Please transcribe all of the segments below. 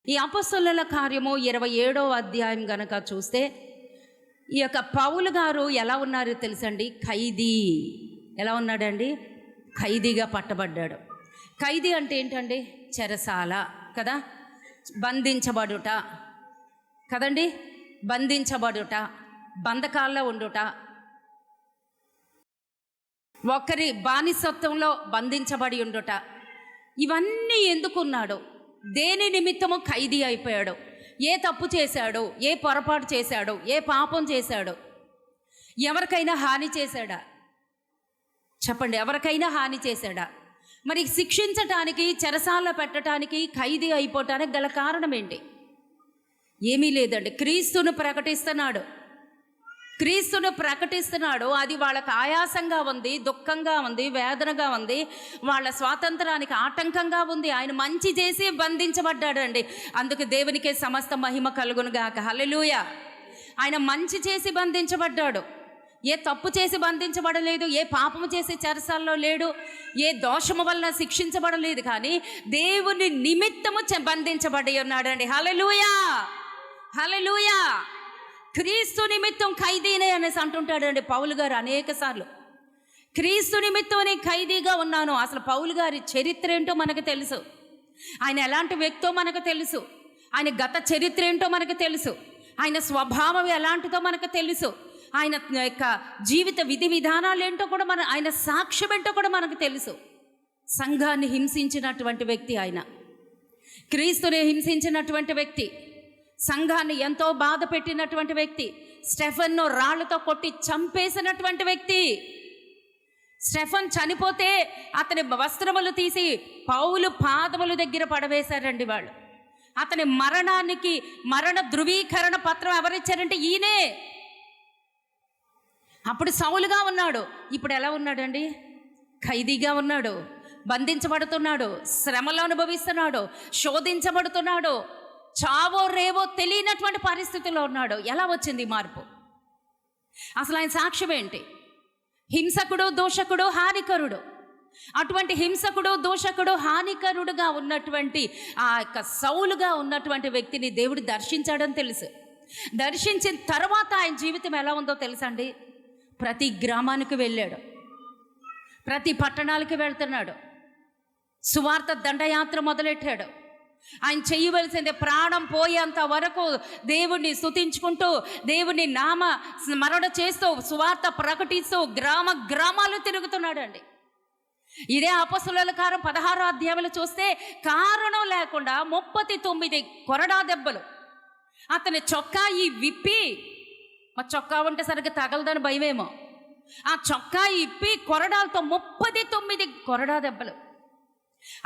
ఈ అపొస్తలుల కార్యము 27వ అధ్యాయం గనక చూస్తే ఈ యొక్క పౌలు గారు ఎలా ఉన్నారో తెలుసండి? ఖైదీ. ఎలా ఉన్నాడండి? ఖైదీగా పట్టబడ్డాడు. ఖైదీ అంటే ఏంటండి? చెరసాల కదా, బంధించబడుట కదండి, బంధించబడుట, బంధకాల్లో ఉండుట, ఒకరి బానిసత్వంలో బంధించబడి ఉండుట. ఇవన్నీ ఎందుకున్నాడు? దేని నిమిత్తము ఖైదీ అయిపోయాడు? ఏ తప్పు చేశాడు? ఏ పొరపాటు చేశాడు? ఏ పాపం చేశాడు? ఎవరికైనా హాని చేశాడా? చెప్పండి, ఎవరికైనా హాని చేశాడా? మరి శిక్షించటానికి, చెరసాలలో పెట్టడానికి, ఖైదీ అయిపోవటానికి గల కారణం ఏంటి? ఏమీ లేదండి. క్రీస్తును ప్రకటిస్తున్నాడు. అది వాళ్ళకి ఆయాసంగా ఉంది, దుఃఖంగా ఉంది, వేదనగా ఉంది, వాళ్ళ స్వాతంత్రానికి ఆటంకంగా ఉంది. ఆయన మంచి చేసి బంధించబడ్డాడండి. అందుకు దేవునికే సమస్త మహిమ కలుగునుగాక. హల్లెలూయా. ఆయన మంచి చేసి బంధించబడ్డాడు. ఏ తప్పు చేసి బంధించబడలేదు, ఏ పాపము చేసి చెరసాల్లో లేడు, ఏ దోషము వల్ల శిక్షించబడలేదు, కానీ దేవుని నిమిత్తము బంధించబడి ఉన్నాడండి. హల్లెలూయా, హల్లెలూయా. క్రీస్తు నిమిత్తం ఖైదీనే అనేసి అంటుంటాడండి పౌలు గారు అనేక సార్లు. క్రీస్తు నిమిత్తం నేను ఖైదీగా ఉన్నాను. అసలు పౌలు గారి చరిత్ర ఏంటో మనకు తెలుసు. ఆయన ఎలాంటి వ్యక్తో మనకు తెలుసు. ఆయన గత చరిత్ర ఏంటో మనకు తెలుసు. ఆయన స్వభావం ఎలాంటిదో మనకు తెలుసు. ఆయన యొక్క జీవిత విధి విధానాలు ఏంటో కూడా ఆయన సాక్ష్యం ఏంటో కూడా మనకు తెలుసు. సంఘాన్ని హింసించినటువంటి వ్యక్తి ఆయన. క్రీస్తుని హింసించినటువంటి వ్యక్తి, సంఘాన్ని ఎంతో బాధ పెట్టినటువంటి వ్యక్తి, స్టెఫన్ను రాళ్లతో కొట్టి చంపేసినటువంటి వ్యక్తి. స్టెఫన్ చనిపోతే అతని వస్త్రములు తీసి పౌలు పాదముల దగ్గర పడవేశారండి వాళ్ళు. అతని మరణ ధృవీకరణ పత్రం ఎవరిచ్చారంటే ఈయనే. అప్పుడు సౌలుగా ఉన్నాడు, ఇప్పుడు ఎలా ఉన్నాడండి? ఖైదీగా ఉన్నాడు, బంధించబడుతున్నాడు, శ్రమలు అనుభవిస్తున్నాడు, శోధించబడుతున్నాడు, చావో రేవో తెలియనటువంటి పరిస్థితిలో ఉన్నాడు. ఎలా వచ్చింది మార్పు? అసలు ఆయన సాక్ష్యం ఏంటి? హింసకుడు, దూషకుడు, హానికరుడు. అటువంటి హింసకుడు, దూషకుడు, హానికరుడుగా ఉన్నటువంటి ఆ యొక్క సౌలుగా ఉన్నటువంటి వ్యక్తిని దేవుడు దర్శించాడని తెలుసు. దర్శించిన తర్వాత ఆయన జీవితం ఎలా ఉందో తెలుసండి? ప్రతి గ్రామానికి వెళ్ళాడు, ప్రతి పట్టణాలకి వెళ్తున్నాడు, సువార్త దండయాత్ర మొదలెట్టాడు. ఆయన చేయవలసిందే ప్రాణం పోయేంత వరకు దేవుణ్ణి స్తుతించుకుంటూ, దేవుని నామ స్మరణ చేస్తూ, సువార్త ప్రకటిస్తూ గ్రామాలు తిరుగుతున్నాడండి. ఇదే అపొస్తలుల కార్యం 16వ అధ్యాయంలో చూస్తే కారణం లేకుండా 39 కొరడా దెబ్బలు. అతని చొక్కా విప్పి, మా చొక్కా ఉంటే సరిగ్గా తగలదని భయమేమో, ఆ చొక్కా ఇప్పి కొరడాలతో 39 కొరడా దెబ్బలు.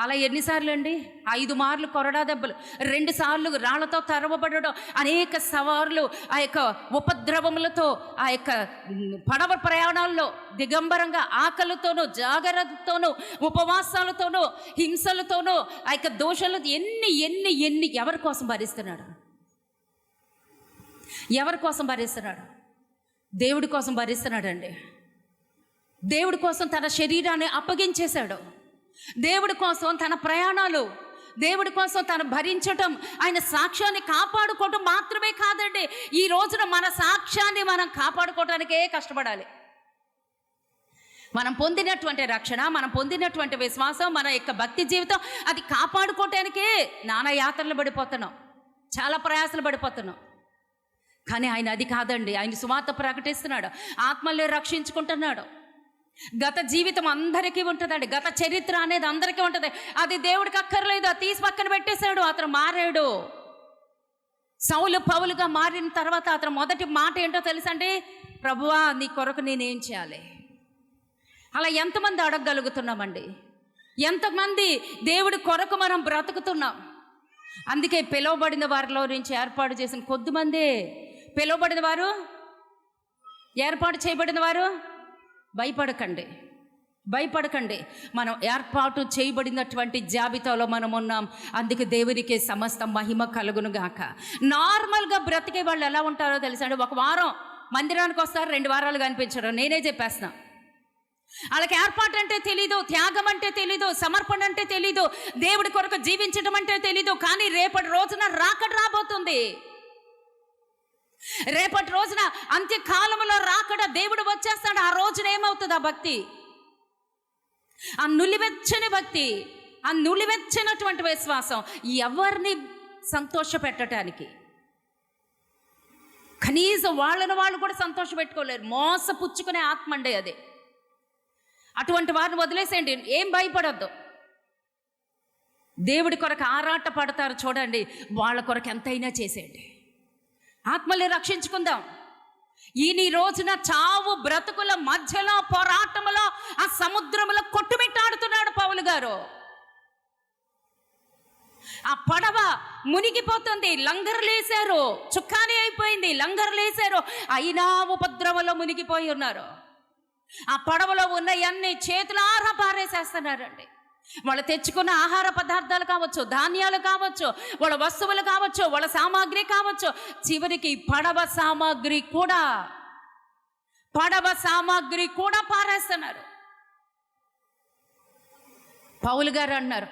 అలా ఎన్నిసార్లు అండి? 5 మార్లు కొరడా దెబ్బలు, 2 సార్లు రాళ్లతో తరవబడడం, అనేక సవార్లు ఆ యొక్క ఉపద్రవములతో, ఆ యొక్క పడవ ప్రయాణాల్లో దిగంబరంగా ఆకలితోనూ, జాగ్రత్తతోనూ, ఉపవాసాలతోనూ, హింసలతోనూ, ఆ యొక్క దోషాలతో ఎన్ని ఎవరి కోసం భరిస్తున్నాడు? ఎవరి కోసం భరిస్తున్నాడు? దేవుడి కోసం భరిస్తున్నాడండి. దేవుడి కోసం తన శరీరాన్ని అప్పగించేశాడు. దేవుడి కోసం తన ప్రయాణాలు, దేవుడి కోసం తను భరించటం, ఆయన సాక్ష్యాన్ని కాపాడుకోవటం మాత్రమే కాదండి. ఈ రోజున మన సాక్ష్యాన్ని మనం కాపాడుకోవటానికే కష్టపడాలి. మనం పొందినటువంటి రక్షణ, మనం పొందినటువంటి విశ్వాసం, మన యొక్క భక్తి జీవితం, అది కాపాడుకోవటానికే నానా యాత్రలు పడిపోతున్నాం, చాలా ప్రయాసలు పడిపోతున్నాం. కానీ ఆయన అది కాదండి. ఆయన సువార్త ప్రకటిస్తున్నాడు, ఆత్మల్ని రక్షించుకుంటున్నాడు. గత జీవితం అందరికీ ఉంటుందండి, గత చరిత్ర అనేది అందరికీ ఉంటుంది. అది దేవుడికి అక్కర్లేదు, అది తీసి పక్కన పెట్టేశాడు. అతను మారాడు. సౌలు పౌలుగా మారిన తర్వాత అతను మొదటి మాట ఏంటో తెలుసండి? ప్రభువా, నీ కొరకు నేనేం చేయాలి? అలా ఎంతమంది అడగగలుగుతున్నామండి? ఎంతమంది దేవుడి కొరకు మనం బ్రతుకుతున్నాం? అందుకే పిలువబడిన వారిలో నుంచి ఏర్పాటు చేసిన కొద్దిమందే. పిలువబడిన వారు, ఏర్పాటు చేయబడిన వారు, భయపడకండి. మనం ఏర్పాటు చేయబడినటువంటి జాబితాలో మనం ఉన్నాం. అందుకే దేవునికి సమస్త మహిమ కలుగును గాక. నార్మల్గా బ్రతికే వాళ్ళు ఎలా ఉంటారో తెలుసండి? ఒక వారం మందిరానికి వస్తారు, 2 వారాలు కనిపించడం. నేనే చెప్పేస్తున్నా. వాళ్ళకి ఏర్పాటు అంటే తెలీదు, త్యాగం అంటే తెలీదు, సమర్పణ అంటే తెలీదు, దేవుడి కొరకు జీవించడం అంటే తెలీదు. కానీ రేపటి రోజున రాకడ రాబోతుంది. రేపటి రోజున అంత్యకాలంలో రాకడ, దేవుడు వచ్చేస్తాడు. ఆ రోజున ఏమవుతుంది? ఆ భక్తి, ఆ నులివెచ్చని భక్తి, ఆ నులివెచ్చనటువంటి విశ్వాసం ఎవరిని సంతోష పెట్టడానికి, కనీసం వాళ్ళు కూడా సంతోష పెట్టుకోలేరు. మోసపుచ్చుకునే ఆత్మ అండి అది. అటువంటి వారిని వదిలేసేయండి, ఏం భయపడొద్దు. దేవుడి కొరకు ఆరాట పడతారు చూడండి, వాళ్ళ కొరకు ఎంతైనా చేసేయండి. ఆత్మల్ని రక్షించుకుందాం. ఈ రోజున చావు బ్రతుకుల మధ్యలో పోరాటంలో ఆ సముద్రంలో కొట్టుమిట్టాడుతున్నాడు పౌలు గారు. ఆ పడవ మునిగిపోతుంది, లంగర్లేశారు, చుక్కాని అయిపోయింది, లంగర్లేశారు, అయినా ఉపద్రవంలో మునిగిపోయి ఉన్నారు. ఆ పడవలో ఉన్న అన్ని చేతులారా పారేసేస్తున్నారండి. వాళ్ళు తెచ్చుకున్న ఆహార పదార్థాలు కావచ్చు, ధాన్యాలు కావచ్చు, వాళ్ళ వస్తువులు కావచ్చు, వాళ్ళ సామాగ్రి కావచ్చు, చివరికి పడవ సామాగ్రి కూడా పారేస్తున్నారు. పౌలు గారు అన్నారు,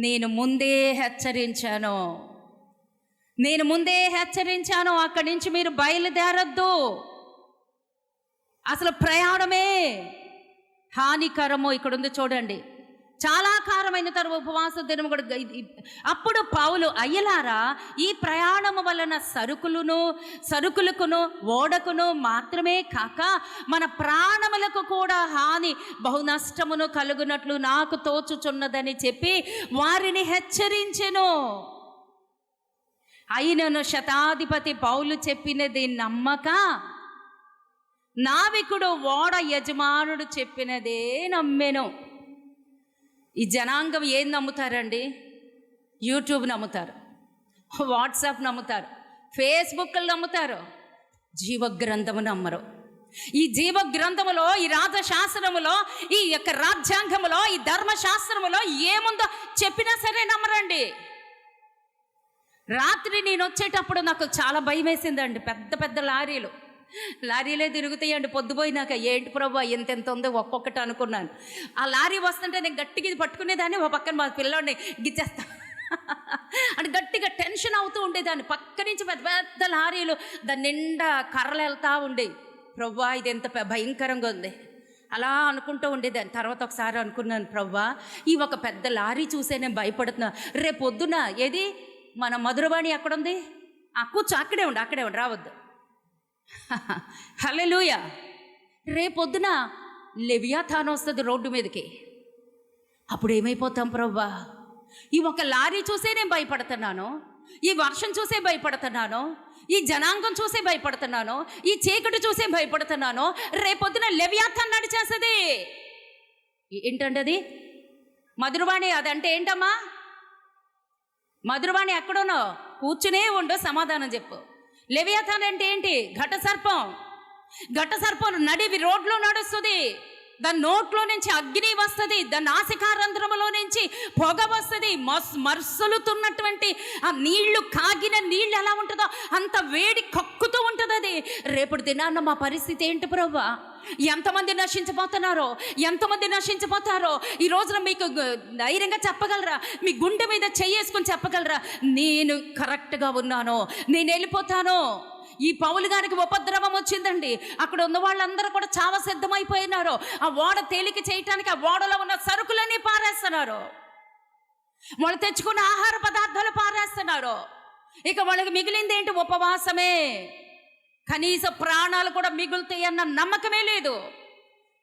నేను ముందే హెచ్చరించాను, అక్కడి నుంచి మీరు బయలుదేరద్దు. అసలు ప్రయాణమే హానికరము. ఇక్కడ ఉంది చూడండి, చాలా కారమైన తరువాత ఉపవాస దినము కూడా. అప్పుడు పౌలు, అయ్యలారా, ఈ ప్రయాణము వలన సరుకులకును ఓడకును మాత్రమే కాక మన ప్రాణములకు కూడా హాని, బహు నష్టమును కలుగునట్లు నాకు తోచుచున్నదని చెప్పి వారిని హెచ్చరించెను. అయినను శతాధిపతి పౌలు చెప్పినది నమ్మక నావికుడు ఓడ యజమానుడు చెప్పినదే నమ్మెను. ఈ జనాంగం ఏం నమ్ముతారండి? యూట్యూబ్ నమ్ముతారు, వాట్సాప్ నమ్ముతారు, ఫేస్బుక్లు నమ్ముతారు, జీవగ్రంథము నమ్మరు. ఈ జీవగ్రంథములో, ఈ రాజశాస్త్రములో, ఈ యొక్క రాజ్యాంగములో, ఈ ధర్మశాస్త్రములో ఏముందో చెప్పినా సరే నమ్మరండి. రాత్రి నేను వచ్చేటప్పుడు నాకు చాలా భయం వేసిందండి. పెద్ద పెద్ద లారీలే తిరుగుతాయండి. పొద్దుపోయినాక ఏంటి ప్రభా ఎంత ఉందో ఒక్కొక్కటి అనుకున్నాను. ఆ లారీ వస్తుంటే నేను గట్టిగా ఇది పట్టుకునేదాన్ని, ఒక పక్కన మా పిల్లోడిని గిచ్చేస్తా అంటే గట్టిగా టెన్షన్ అవుతూ ఉండేదాన్ని. పక్క నుంచి పెద్ద పెద్ద లారీలు, దాని నిండా కర్రలు వెళ్తూ ఉండేవి. ప్రభా ఇది ఎంత భయంకరంగా ఉంది అలా అనుకుంటూ ఉండేదాన్ని. తర్వాత ఒకసారి అనుకున్నాను, ప్రభా ఈ ఒక పెద్ద లారీ చూసే నేను భయపడుతున్నా. రేపు పొద్దున ఏది మన మధురవాణి ఎక్కడుంది? కూర్చో, అక్కడే ఉండి రావద్దు. హల్లెలూయా. రేపొద్దున లెవియాథాన్ వస్తుంది రోడ్డు మీదకి. అప్పుడు ఏమైపోతాం ప్రభా? ఈ ఒక లారీ చూసే నేను భయపడుతున్నాను, ఈ వర్షం చూసే భయపడుతున్నాను, ఈ జనాంగం చూసే భయపడుతున్నాను, ఈ చీకటి చూసే భయపడుతున్నాను. రేపొద్దున లెవియాథాన్ నడిచేస్తుంది. ఏంటంటే అది మధురవాణి. అదంటే ఏంటమ్మా? మధురవాణి ఎక్కడున్నావు? కూర్చునే ఉండు, సమాధానం చెప్పు. లెవియాథాన్ అంటే ఏంటి? ఘట సర్పం నడివి రోడ్లో నడుస్తుంది. దాని నోట్లో నుంచి అగ్ని వస్తుంది, దాని నాసికారంధ్రములో నుంచి పొగ వస్తుంది. మరుసలుతున్నటువంటి ఆ నీళ్లు, కాగిన నీళ్ళు ఎలా ఉంటుందో అంత వేడి కక్కుతూ ఉంటుంది అది. రేపటి దినాన్న మా పరిస్థితి ఏంటి ప్రభా? ఎంతమంది నశించిపోతారో ఈ రోజున మీకు ధైర్యంగా చెప్పగలరా? మీ గుండె మీద చెయ్యేసుకొని చెప్పగలరా, నేను కరెక్ట్గా ఉన్నాను, నేను వెళ్ళిపోతాను. ఈ పౌలు గారికి ఉపద్రవం వచ్చిందండి. అక్కడ ఉన్న వాళ్ళందరూ కూడా చావ సిద్ధమైపోయినారు. ఆ ఓడ తేలిక చేయటానికి ఆ ఓడలో ఉన్న సరుకులన్నీ పారేస్తున్నారు, వాళ్ళు తెచ్చుకున్న ఆహార పదార్థాలు పారేస్తున్నారు. ఇక వాళ్ళకి మిగిలింది ఏంటి? ఉపవాసమే. కనీస ప్రాణాలు కూడా మిగులుతాయి అన్న నమ్మకమే లేదు.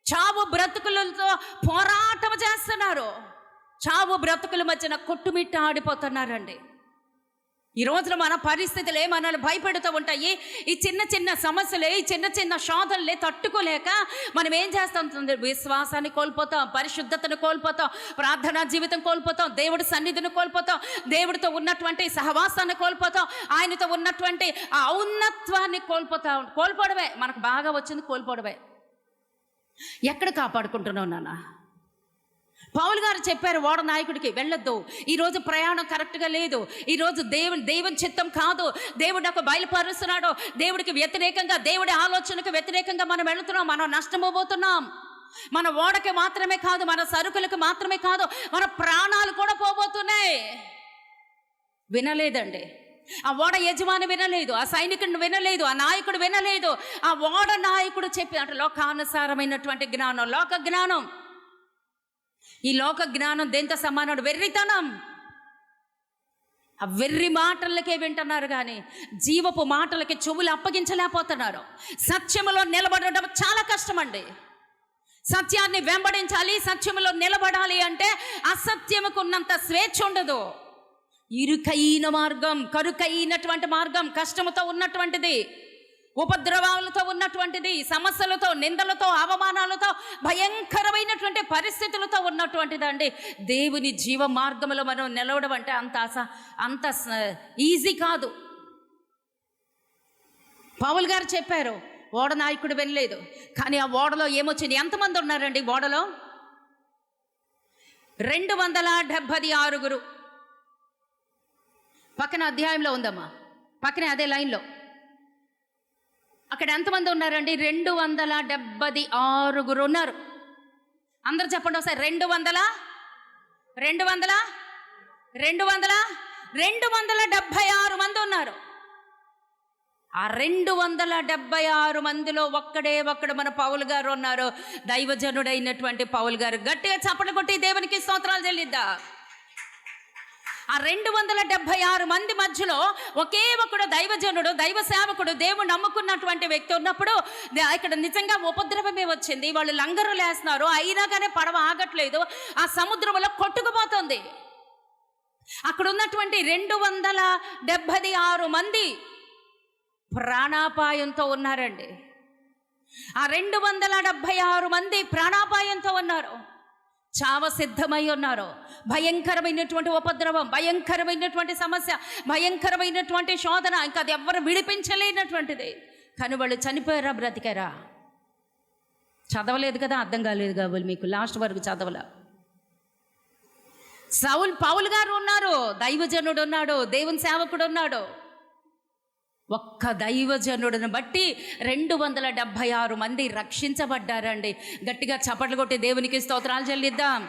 చావు బ్రతుకులతో పోరాటం చేస్తున్నారు. చావు బ్రతుకుల మధ్యన కొట్టుమిట్ట ఆడిపోతున్నారండి. ఈ రోజున మన పరిస్థితులే మనల్ని భయపెడుతూ ఉంటాయి. ఈ చిన్న సమస్యలే, ఈ చిన్న శోధనలే తట్టుకోలేక మనం ఏం చేస్తాం? విశ్వాసాన్ని కోల్పోతాం, పరిశుద్ధతను కోల్పోతాం, ప్రార్థనా జీవితం కోల్పోతాం, దేవుడి సన్నిధిని కోల్పోతాం, దేవుడితో ఉన్నటువంటి సహవాసాన్ని కోల్పోతాం, ఆయనతో ఉన్నటువంటి ఆ ఔన్నత్వాన్ని కోల్పోవడమే మనకు బాగా వచ్చింది. కోల్పోవడమే. ఎక్కడ కాపాడుకుంటున్నావు నాన్న? పౌలు గారు చెప్పారు ఓడ నాయకుడికి, వెళ్ళొద్దు, ఈరోజు ప్రయాణం కరెక్ట్గా లేదు, ఈరోజు దేవుని చిత్తం కాదు, దేవుడు నాకు బయలుపరుస్తున్నాడు, దేవుడికి వ్యతిరేకంగా, దేవుడి ఆలోచనకు వ్యతిరేకంగా మనం వెళుతున్నాం, మనం నష్టపోతున్నాం. మన ఓడకి మాత్రమే కాదు, మన సరుకులకు మాత్రమే కాదు, మన ప్రాణాలు కూడా పోబోతున్నాయి. వినలేదండి. ఆ ఓడ యజమాని వినలేదు, ఆ సైనికుడు వినలేదు, ఆ నాయకుడు వినలేదు. ఆ ఓడ నాయకుడు చెప్పి అంటే లోకానుసారమైనటువంటి జ్ఞానం, లోక జ్ఞానం. ఈ లోక జ్ఞానం దేంతో సమానం? వెర్రితనం. ఆ వెర్రి మాటలకే వింటున్నారు కానీ జీవపు మాటలకి చెవులు అప్పగించలేకపోతున్నారు. సత్యములో నిలబడడం చాలా కష్టమండి. సత్యాన్ని వెంబడించాలి, సత్యములో నిలబడాలి అంటే అసత్యముకు ఉన్నంత స్వేచ్ఛ ఉండదు. ఇరుకైన మార్గం, కరుకైనటువంటి మార్గం, కష్టముతో ఉన్నటువంటిది, ఉపద్రవాలతో ఉన్నటువంటిది, సమస్యలతో, నిందలతో, అవమానాలతో, భయంకరమైనటువంటి పరిస్థితులతో ఉన్నటువంటిది అండి దేవుని జీవ మార్గంలో మనం నిలవడం అంటే అంత ఈజీ కాదు. పౌలు గారు చెప్పారు, ఓడ నాయకుడు వినలేదు. కానీ ఆ ఓడలో ఏమొచ్చింది? ఎంతమంది ఉన్నారండి ఓడలో? 276. పక్కన అధ్యాయంలో ఉందమ్మా, పక్కనే అదే లైన్లో. అక్కడ ఎంతమంది ఉన్నారండి? 276 ఉన్నారు. అందరు చెప్పండి ఒకసారి. 276 మంది ఉన్నారు. ఆ 276 మందిలో ఒక్కడు మన పౌలు గారు ఉన్నారు, దైవజనుడైనటువంటి పౌలు గారు. గట్టిగా చప్పట్లు కొట్టి దేవునికి స్తోత్రాలు చెల్లిద్దా. ఆ 276 మంది మధ్యలో ఒకే ఒకడు దైవజనుడు, దైవ సేవకుడు, దేవుడు నమ్ముకున్నటువంటి వ్యక్తి ఉన్నప్పుడు ఇక్కడ నిజంగా ఉపద్రవమే వచ్చింది. వాళ్ళు లంగరులు వేస్తున్నారు, అయినా కానీ పడవ ఆగట్లేదు, ఆ సముద్రంలో కొట్టుకుపోతుంది. అక్కడ ఉన్నటువంటి 276 మంది ప్రాణాపాయంతో ఉన్నారండి. ఆ 276 మంది ప్రాణాపాయంతో ఉన్నారు, చావ సిద్ధమై ఉన్నారు. భయంకరమైనటువంటి ఉపద్రవం, భయంకరమైనటువంటి సమస్య, భయంకరమైనటువంటి శోధన, ఇంకా అది ఎవ్వరు విడిపించలేనటువంటిది. కానీ వాళ్ళు చనిపోయారా, బ్రతికారా? చదవలేదు కదా, అర్థం కాలేదు కాబట్టి మీకు లాస్ట్ వరకు చదవలా. పౌలు గారు ఉన్నారు, దైవజనుడు ఉన్నాడు, దేవుని సేవకుడు ఉన్నాడు. ఒక్క దైవజనుడిని బట్టి 276 మంది రక్షించబడ్డారండి. గట్టిగా చప్పట్లు కొట్టి దేవునికి స్తోత్రాలు చెల్లిద్దాం.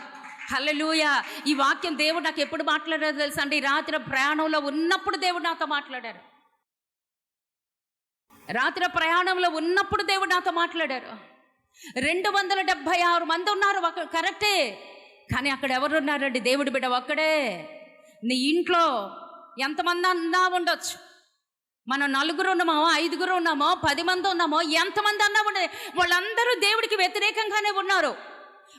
హల్లెలూయా. ఈ వాక్యం దేవుడు నాకు ఎప్పుడు మాట్లాడారో తెలుసా అండి? రాత్రి ప్రయాణంలో ఉన్నప్పుడు దేవుడు నాతో మాట్లాడారు. రాత్రి ప్రయాణంలో ఉన్నప్పుడు దేవుడు నాతో మాట్లాడారు. 276 మంది ఉన్నారు, కరెక్టే. కానీ అక్కడ ఎవరు ఉన్నారండి? దేవుడి బిడ్డ ఒక్కడే. నీ ఇంట్లో ఎంతమంది అన్నా ఉండొచ్చు, మనం 4 ఉన్నామో, 5 ఉన్నామో, 10 మంది ఉన్నామో, ఎంతమంది అన్నా ఉండదు, వాళ్ళందరూ దేవుడికి వ్యతిరేకంగానే ఉన్నారు.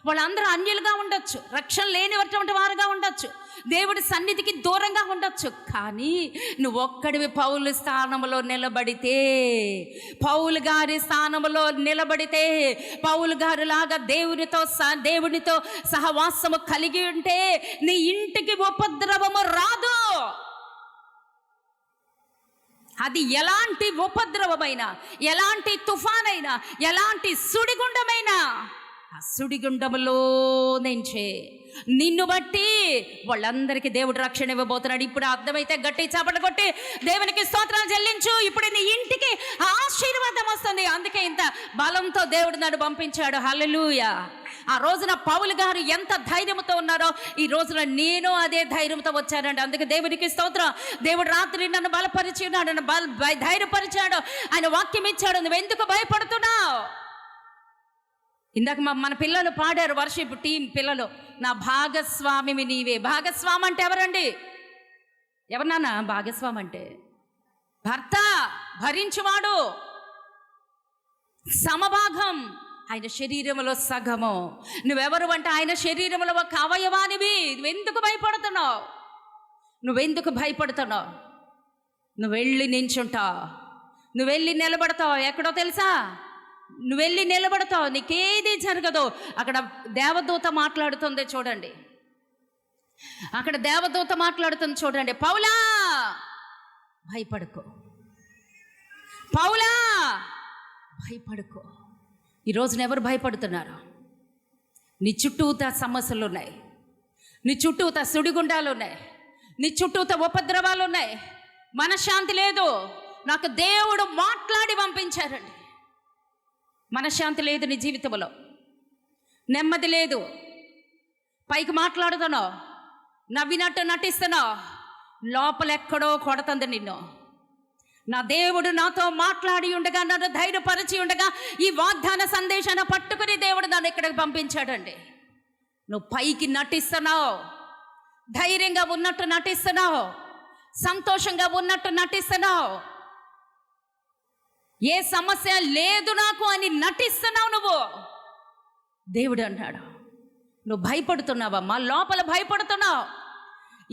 వాళ్ళందరూ అన్యులుగా ఉండొచ్చు, రక్షణ లేనిటువంటి వారుగా ఉండొచ్చు, దేవుడి సన్నిధికి దూరంగా ఉండొచ్చు. కానీ నువ్వు ఒక్కడివి పౌలు స్థానంలో నిలబడితే, పౌలు గారి స్థానంలో నిలబడితే, పౌలు గారు లాగా దేవునితో సహవాసము కలిగి ఉంటే నీ ఇంటికి ఉపద్రవము రాదు. అది ఎలాంటి ఉపద్రవమైనా, ఎలాంటి తుఫానైనా, ఎలాంటి సుడిగుండమైనా, ఆ సుడిగుండములో నుంచే నిన్ను బట్టి వాళ్ళందరికీ దేవుడు రక్షణ ఇవ్వబోతున్నాడు. ఇప్పుడు అర్థమైతే గట్టి చప్పట్లు కొట్టి దేవునికి స్తోత్రాలు చెల్లించు. ఇప్పుడు నీ ఇంటికి ఆశీర్వాదం వస్తుంది. అందుకే ఇంత బలంతో దేవుడు నన్ను పంపించాడు. హల్లెలూయా. ఆ రోజున పౌలు గారు ఎంత ధైర్యంతో ఉన్నారో ఈ రోజున నేను అదే ధైర్యంతో వచ్చానండి. అందుకే దేవునికి స్తోత్రం. దేవుడు రాత్రి నన్ను బలపరిచి ఉన్నాడు, నన్ను ధైర్యపరిచాడు, ఆయన వాక్యం ఇచ్చాడు. నువ్వు ఎందుకు భయపడుతున్నావు? ఇందాక మన పిల్లలు పాడారు, వర్షిప్ టీం పిల్లలు, నా భాగస్వామివి నీవే. భాగస్వామి అంటే ఎవరండి? ఎవరన్నా భాగస్వామి అంటే? భర్త, భరించువాడు, సమభాగం, ఆయన శరీరంలో సగము. నువ్వెవరు అంటే ఆయన శరీరంలో ఒక అవయవానివి. నువ్వెందుకు భయపడుతున్నావు? నువ్వు వెళ్ళి నించుంటావు, నువ్వు వెళ్ళి నిలబడతావు. ఎక్కడో తెలుసా? నువ్వు వెళ్ళి నిలబడతావు, నీకేది జరగదు. అక్కడ దేవదూత మాట్లాడుతుంది చూడండి, అక్కడ దేవదూత మాట్లాడుతుంది చూడండి. పౌలా భయపడుకో, పౌలా భయపడుకో. ఈ రోజున ఎవరు భయపడుతున్నారు? నీ చుట్టూత సమస్యలు ఉన్నాయి, నీ చుట్టూత సుడిగుండాలు ఉన్నాయి, నీ చుట్టూత ఉపద్రవాలు ఉన్నాయి, మనశ్శాంతి లేదు. నాకు దేవుడు మాట్లాడి పంపించారండి. మనశ్శాంతి లేదు నీ జీవితంలో, నెమ్మది లేదు. పైకి మాట్లాడుతున్నావు, నవ్వినట్టు నటిస్తున్నావు, లోపల ఎక్కడో కొడుతుంది నిన్ను. నా దేవుడు నాతో మాట్లాడి ఉండగా, నన్ను ధైర్యపరిచి ఉండగా, ఈ వాగ్దాన సందేశాన్ని పట్టుకుని దేవుడు నన్ను ఇక్కడికి పంపించాడండి. నువ్వు పైకి నటిస్తున్నావు, ధైర్యంగా ఉన్నట్టు నటిస్తున్నావు, సంతోషంగా ఉన్నట్టు నటిస్తున్నావు, ఏ సమస్య లేదు నాకు అని నటిస్తున్నావు నువ్వు. దేవుడు అన్నాడు, నువ్వు భయపడుతున్నావమ్మా, లోపల భయపడుతున్నావు.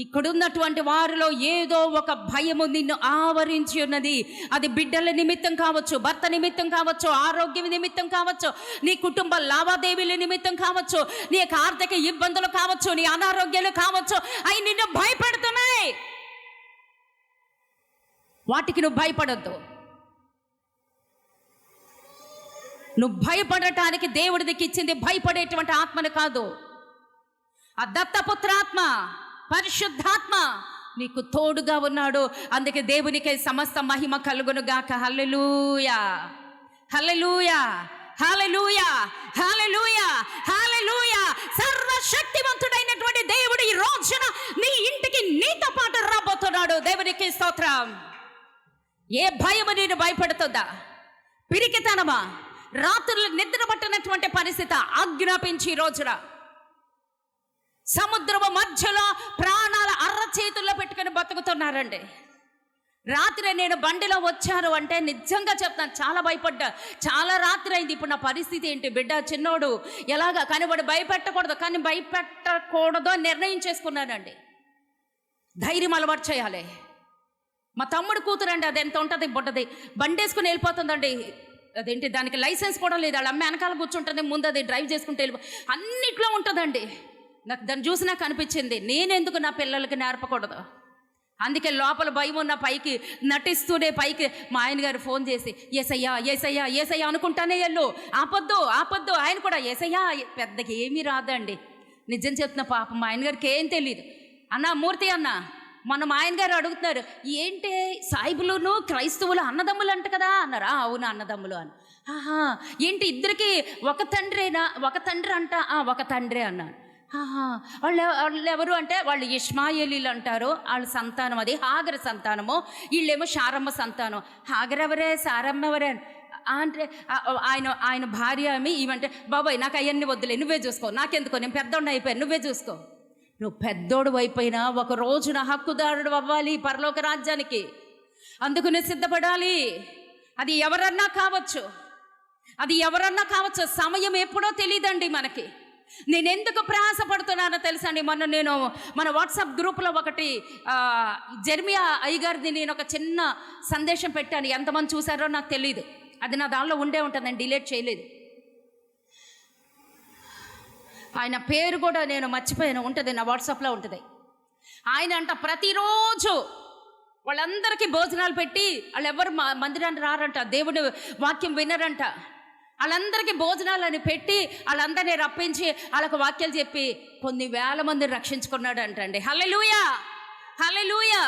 ఇక్కడున్నటువంటి వారిలో ఏదో ఒక భయము నిన్ను ఆవరించి ఉన్నది. అది బిడ్డల నిమిత్తం కావచ్చు, భర్త నిమిత్తం కావచ్చు, ఆరోగ్యం నిమిత్తం కావచ్చు, నీ కుటుంబ లావాదేవీల నిమిత్తం కావచ్చు, నీ యొక్క ఆర్థిక ఇబ్బందులు కావచ్చు, నీ అనారోగ్యాలు కావచ్చు, అవి నిన్ను భయపెడుతున్నాయి. వాటికి నువ్వు భయపడొద్దు. నువ్వు భయపడటానికి దేవుడికి ఇచ్చింది భయపడేటువంటి ఆత్మను కాదు, ఆ దత్తపుత్రాత్మ, పరిశుద్ధాత్మ నీకు తోడుగా ఉన్నాడు. అందుకే దేవునికి సమస్త మహిమ కలుగును గాక. హల్లెలూయా, హల్లెలూయా, హల్లెలూయా, హల్లెలూయా, హల్లెలూయా. సర్వశక్తివంతుడైనటువంటి దేవుడు ఈ రోజున నీ ఇంటికి నీతో పాటు రాబోతున్నాడు. దేవునికి స్తోత్రం. ఏ భయము నేను భయపడుతుందా? పిరికితనమా? రాత్రులు నిద్ర పట్టినటువంటి పరిస్థితి ఆజ్ఞాపించి ఈ రోజున సముద్రము మధ్యలో ప్రాణాల అరచేతుల్లో పెట్టుకుని బతుకుతున్నారండి. రాత్రి నేను బండిలో వచ్చాను అంటే నిజంగా చెప్తాను, చాలా భయపడ్డా. చాలా రాత్రి అయింది. ఇప్పుడు నా పరిస్థితి ఏంటి? బిడ్డ చిన్నోడు ఎలాగా, కానీ వాడు భయపెట్టకూడదు. కానీ భయపెట్టకూడదు అని నిర్ణయం చేసుకున్నానండి. ధైర్యం అలవాటు చేయాలి. మా తమ్ముడు కూతురండి, అది ఎంత ఉంటుంది బుడ్డది, బండి వేసుకుని వెళ్ళిపోతుందండి. అదేంటి, దానికి లైసెన్స్ కూడా లేదు. వాళ్ళ అమ్మ వెనకాల కూర్చుంటుంది, ముందు అది డ్రైవ్ చేసుకుంటూ అన్నిట్లో ఉంటుందండి. నాకు దాన్ని చూసి నాకు అనిపించింది, నేనెందుకు నా పిల్లలకి నేర్పకూడదు? అందుకే లోపల భయం ఉన్న పైకి నటిస్తూనే పైకి మా ఆయన గారు ఫోన్ చేసి ఏసయ్యా ఏసయ్యా ఏసయ్యా అనుకుంటానే వెళ్ళు, ఆపొద్దు ఆపొద్దు. ఆయన కూడా ఏసయ్యా, పెద్దగా ఏమీ రాదండి. నిజం చెప్తున్న పాపం మా ఆయన గారికి ఏం తెలియదు. అన్న మూర్తి అన్న, మొన్న మా ఆయన గారు అడుగుతున్నారు, ఏంటి సాయిబులును క్రైస్తవులు అన్నదమ్ములు అంట కదా అన్నారు. అవును అన్నదమ్ములు అని. ఆహా, ఏంటి ఇద్దరికి ఒక తండ్రేనా? ఒక తండ్రి అంట. ఒక తండ్రే అన్నారు. వాళ్ళు ఎవరు అంటే, వాళ్ళు ఇష్మాయేలీలు అంటారు. వాళ్ళ సంతానం అది హాగర సంతానము, వీళ్ళేమో శారమ్మ సంతానం. హాగర్ ఎవరే, సారమ్మ ఎవరే అంటే ఆయన భార్య ఆమె. ఇవంటే బాబాయ్ నాకు అవన్నీ వద్దులే, నువ్వే చూసుకో, నాకెందుకో, నేను పెద్దోడిని అయిపోయాను, నువ్వే చూసుకో. నువ్వు పెద్దోడు అయిపోయినా ఒక రోజున హక్కుదారుడు అవ్వాలి పరలోక రాజ్యానికి. అందుకు నువ్వు సిద్ధపడాలి. అది ఎవరన్నా కావచ్చు, అది ఎవరన్నా కావచ్చు. సమయం ఎప్పుడో తెలియదండి మనకి. నేను ఎందుకు ప్రయాసపడుతున్నానో తెలుసండి. నేను మన వాట్సాప్ గ్రూప్లో ఒకటి జెర్మియా అయ్యగారిది నేను ఒక చిన్న సందేశం పెట్టాను. ఎంతమంది చూసారో నాకు తెలియదు. అది నా దానిలో ఉండే ఉంటుంది, నేను డిలీట్ చేయలేదు. ఆయన పేరు కూడా నేను మర్చిపోయాను, ఉంటుంది నా వాట్సాప్లో ఉంటుంది. ఆయన అంట ప్రతిరోజు వాళ్ళందరికీ భోజనాలు పెట్టి, వాళ్ళు ఎవరు మందిరాన్ని రారంట, దేవుడి వాక్యం వినరంట, వాళ్ళందరికీ భోజనాలని పెట్టి వాళ్ళందరినీ రప్పించి వాళ్ళకు వాక్యాలు చెప్పి కొన్ని వేల మందిని రక్షించుకున్నాడు అంటండి. హల్లెలూయా, హల్లెలూయా.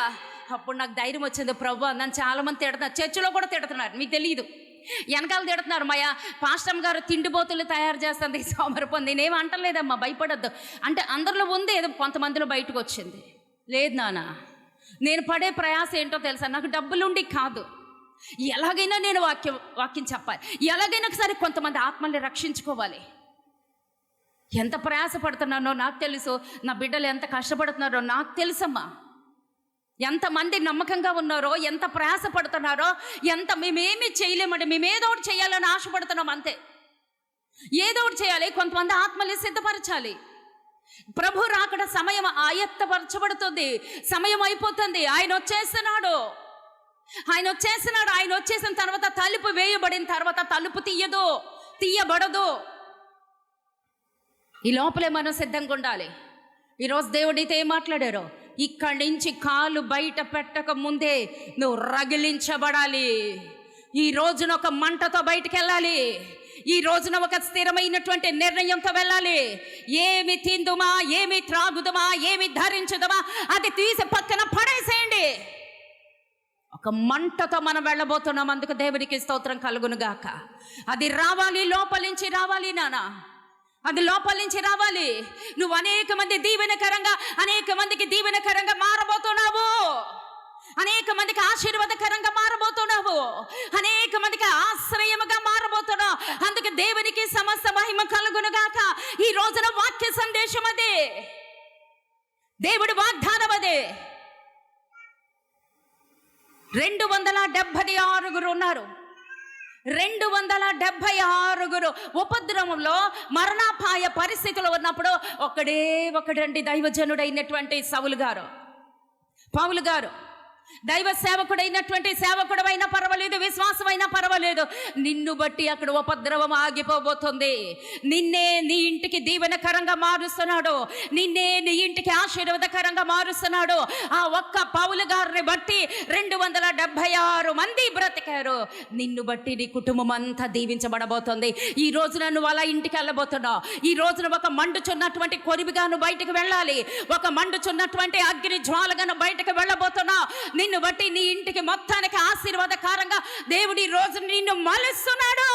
అప్పుడు నాకు ధైర్యం వచ్చింది, ప్రభు నన్ను చాలామంది తిడుతున్నారు, చర్చిలో కూడా తిడుతున్నారు, మీకు తెలియదు, వెనకాల తిడుతున్నారు. పాస్టర్ గారు తిండిబోతులు తయారు చేస్తుంది, సోమరిపోంది. నేనేం అంటలేదమ్మా, భయపడద్దు అంటే. అందరిలో ఉంది, ఏదో కొంతమందిలో బయటకు వచ్చింది. లేదు నాన్న, నేను పడే ప్రయాసం ఏంటో తెలుసా? నాకు డబ్బులుండి కాదు, ఎలాగైనా నేను వాక్యం చెప్పాలి, ఎలాగైనా సరే కొంతమంది ఆత్మల్ని రక్షించుకోవాలి. ఎంత ప్రయాసపడుతున్నానో నాకు తెలుసు, నా బిడ్డలు ఎంత కష్టపడుతున్నారో నాకు తెలుసమ్మా. ఎంతమంది నమ్మకంగా ఉన్నారో, ఎంత ప్రయాసపడుతున్నారో, మేమేమి చేయలేమండి, మేమేదో ఒకటి చేయాలని ఆశపడుతున్నాం అంతే. ఏదో ఒకటి చేయాలి, కొంతమంది ఆత్మల్ని సిద్ధపరచాలి. ప్రభు రాకడ సమయం ఆయత్తపరచబడుతుంది, సమయం అయిపోతుంది. ఆయన వచ్చేస్తున్నాడు. ఆయన వచ్చేసిన తర్వాత తలుపు వేయబడిన తర్వాత తలుపు తీయబడదు. ఈ లోపలే మనం సిద్ధంగా ఉండాలి. ఈరోజు దేవుడితో ఏం మాట్లాడారో, ఇక్కడి నుంచి కాలు బయట పెట్టక ముందే నువ్వు రగిలించబడాలి. ఈ రోజున ఒక మంటతో బయటికి వెళ్ళాలి. ఈ రోజున ఒక స్థిరమైనటువంటి నిర్ణయంతో వెళ్ళాలి. ఏమి తిందుమా, ఏమి త్రాగుదమా, ఏమి ధరించుదమా, అది తీసి పక్కన పడేసేయండి. ఒక మంటతో మనం వెళ్ళబోతున్నాం. అందుకు దేవునికి స్తోత్రం కలుగునుగాక. అది రావాలి, లోపల నుంచి రావాలి నాన్న. అది లోపల నుంచి రావాలి. నువ్వు అనేక మంది దీవెనకరంగా, అనేక మందికి దీవెనకరంగా మారబోతున్నావు. అనేక మందికి ఆశీర్వాదకరంగా మారబోతున్నావు. అనేక మందికి ఆశ్రయముగా మారబోతున్నావు. అందుకే దేవునికి సమస్త మహిమ కలుగునుగాక. ఈ రోజున వాక్య సందేశం అదే, దేవుడి వాగ్దానం అదే. 276 ఉన్నారు. 276 ఉపద్రవంలో మరణాపాయ పరిస్థితులు ఉన్నప్పుడు ఒకడండి దైవజనుడైనటువంటి పౌలు గారు. దైవ సేవకుడైనటువంటి సేవకుడైనా పర్వాలేదు, విశ్వాసమైనా పర్వాలేదు, నిన్ను బట్టి అక్కడ ఉపద్రవం ఆగిపోబోతుంది. నిన్నే నీ ఇంటికి దీవెనకరంగా మారుస్తున్నాడు, నిన్నే నీ ఇంటికి ఆశీర్వాదకరంగా మారుస్తున్నాడు. ఆ ఒక్క పౌలు గారిని బట్టి 276 మంది బ్రతికారు. నిన్ను బట్టి నీ కుటుంబం అంతా దీవించబడబోతుంది. ఈ రోజున నువ్వు అలా ఇంటికి వెళ్ళబోతున్నావు. ఈ రోజున ఒక మండుచున్నటువంటి కొరివిగాను బయటకు వెళ్ళాలి, ఒక మండుచున్నటువంటి అగ్ని జ్వాలగాను బయటకు వెళ్ళబోతున్నావు. నిన్ను బట్టి నీ ఇంటికి మొత్తానికి ఆశీర్వాదకరంగా దేవుడి రోజు నిన్ను మలుస్తున్నాడు.